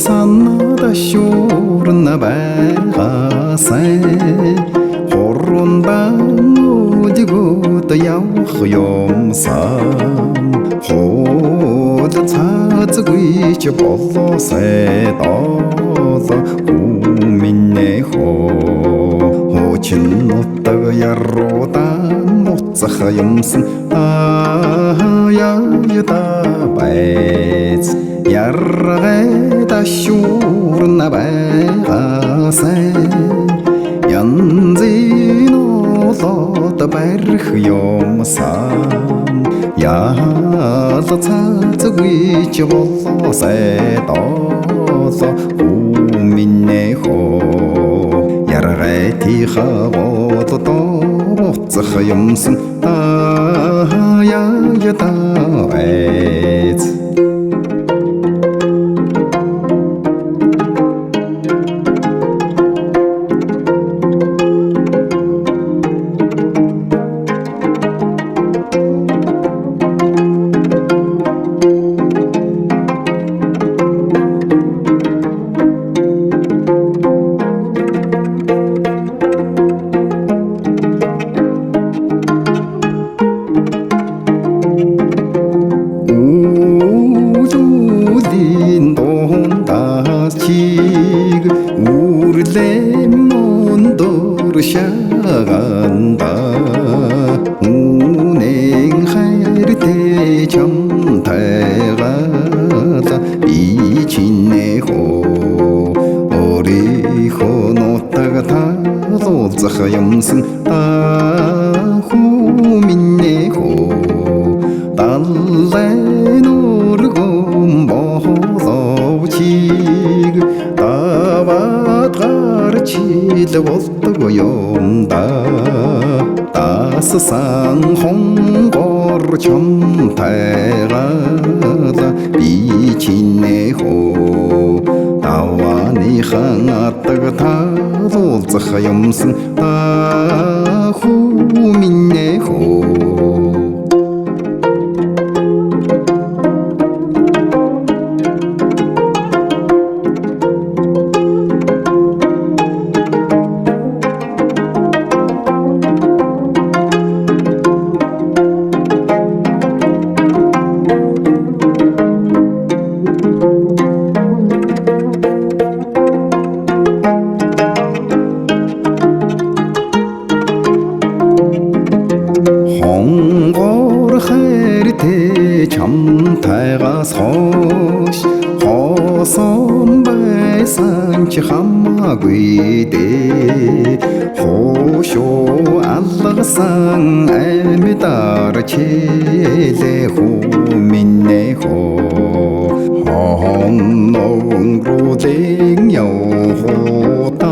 санада шуурна байгаасай хорундан өдгөд явах юмсан хол цаазгүй ч болоосай дооло минь хочин нутаг яруудан нуцах юмсан яяда байц яргайда шуурна байгаасай янзын олоод барих юмсан яалт цаазгүй ч болоосай дооло минь яргайтиха бодох юмсан яяда байц 샤간다 운행 할때 점타가다 이친내고 어리고 놓다가 다도 자염승 후민내고 달래 노르고 모서우치그 다와가르치드 고용다 따스한 홍고르 점타가다 비치내고 나와니 하나다가 다도 자염승 후민내고 홍고르 할때 점타가 소시 호선발상치 함마귀대 호쇼 알라상 알미다르 칠레호 민네호 홍농로쟁여호다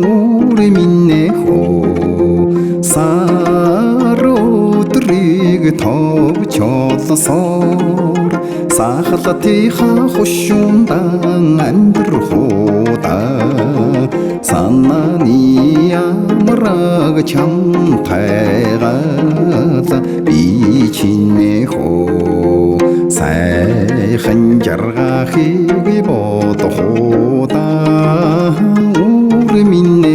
우리 민네호 사로드리그 더쳐서서 사할라티하 호숑당 안드르호다 산나니야무라그 참타가다 비치네호 사이한자르가히기 보도호다 우리 민네